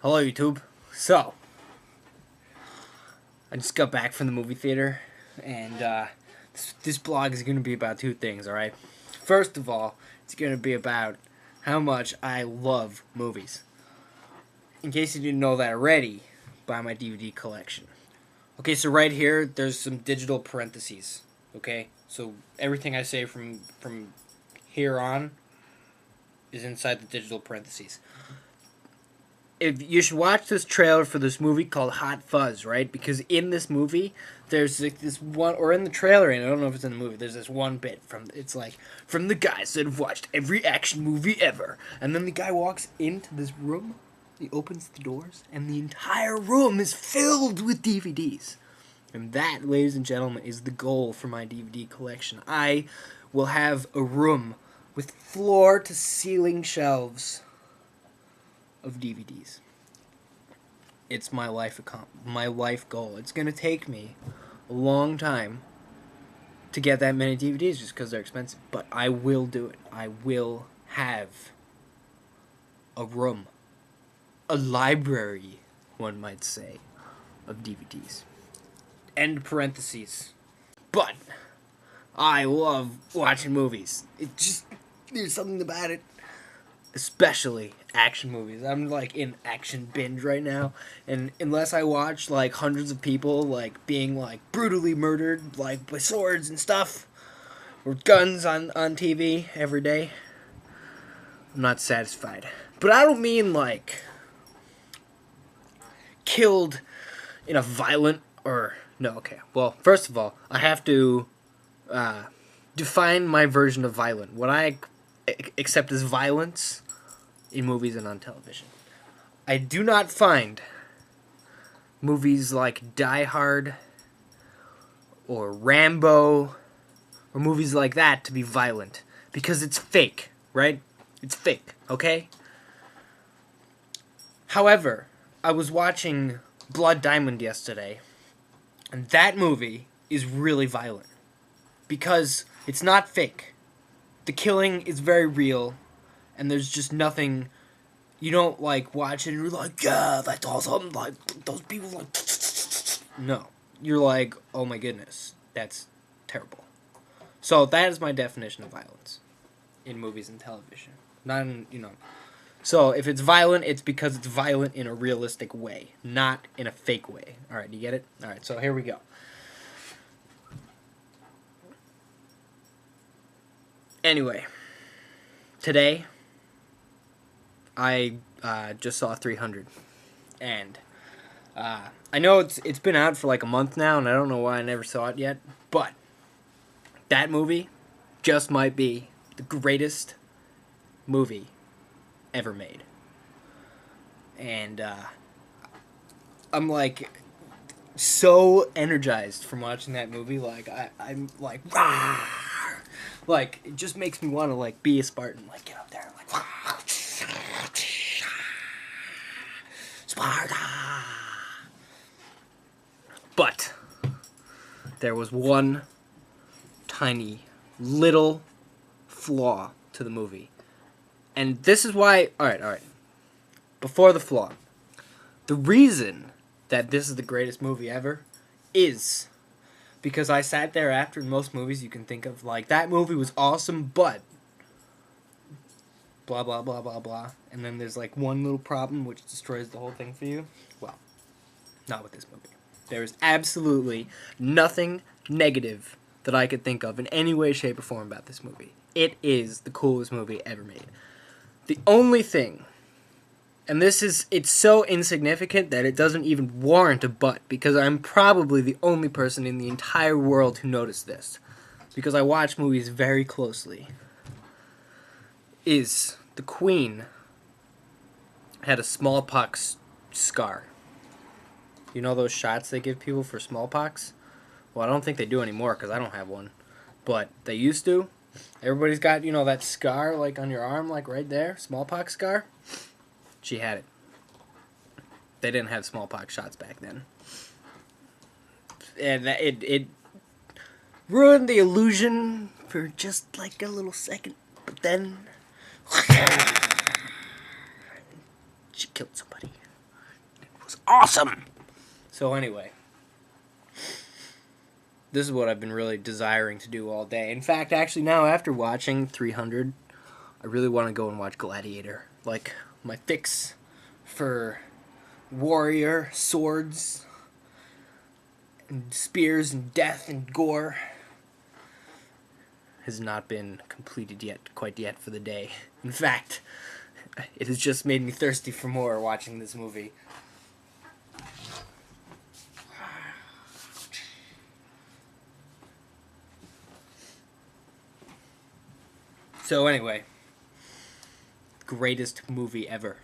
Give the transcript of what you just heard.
Hello, YouTube. So, I just got back from the movie theater, and this blog is going to be about two things, alright? First of all, it's going to be about how much I love movies. In case you didn't know that already, buy my DVD collection. Okay, so right here, there's some digital parentheses, okay? So everything I say from here on is inside the digital parentheses. If you should watch this trailer for this movie called Hot Fuzz, right? Because in this movie, there's like this one, or in the trailer, and I don't know if it's in the movie. There's this one bit from the guys that have watched every action movie ever, and then the guy walks into this room, he opens the doors, and the entire room is filled with DVDs. And that, ladies and gentlemen, is the goal for my DVD collection. I will have a room with floor-to-ceiling shelves of DVDs. It's my life goal. It's gonna take me a long time to get that many DVDs just because they're expensive, but I will do it. I will have a room, a library, one might say, of DVDs. End parentheses. But I love watching movies. There's something about it. Especially action movies. I'm like in action binge right now, and unless I watch like hundreds of people like being like brutally murdered like with swords and stuff or guns on TV every day, I'm not satisfied. But I don't mean like killed in a violent or no. Okay, well, first of all, I have to define my version of violent. What I accept as violence in movies and on television. I do not find movies like Die Hard or Rambo or movies like that to be violent because it's fake, right? It's fake, okay? However, I was watching Blood Diamond yesterday, and that movie is really violent because it's not fake. The killing is very real. And there's just nothing, you don't, like, watch it and you're like, yeah, that's awesome, like, those people, like, no. You're like, oh my goodness, that's terrible. So that is my definition of violence in movies and television. Not in, So if it's violent, it's because it's violent in a realistic way, not in a fake way. Alright, you get it? Alright, so here we go. Anyway, today I just saw 300, and I know it's been out for like a month now, and I don't know why I never saw it yet, but that movie just might be the greatest movie ever made. And I'm like so energized from watching that movie. Like I'm like, rah! Like it just makes me want to like be a Spartan, like get up there, and, like. Rah! Sparta! But there was one tiny little flaw to the movie. And this is why, alright. Before the flaw. The reason that this is the greatest movie ever is because I sat there after in most movies you can think of, like, that movie was awesome, but blah, blah, blah, blah, blah. And then there's, like, one little problem which destroys the whole thing for you. Well, not with this movie. There is absolutely nothing negative that I could think of in any way, shape, or form about this movie. It is the coolest movie ever made. The only thing, and it's so insignificant that it doesn't even warrant a but, because I'm probably the only person in the entire world who noticed this, because I watch movies very closely, is the Queen had a smallpox scar. You know those shots they give people for smallpox? Well, I don't think they do anymore because I don't have one. But they used to. Everybody's got, that scar, like, on your arm, like, right there. Smallpox scar. She had it. They didn't have smallpox shots back then. And it ruined the illusion for just, like, a little second. But then she killed somebody. awesome. So anyway, this is what I've been really desiring to do all day. In fact, actually now after watching 300, I really want to go and watch Gladiator. Like, my fix for warrior, swords, and spears, and death, and gore has not been completed yet, quite yet for the day. In fact, it has just made me thirsty for more watching this movie. So anyway, greatest movie ever.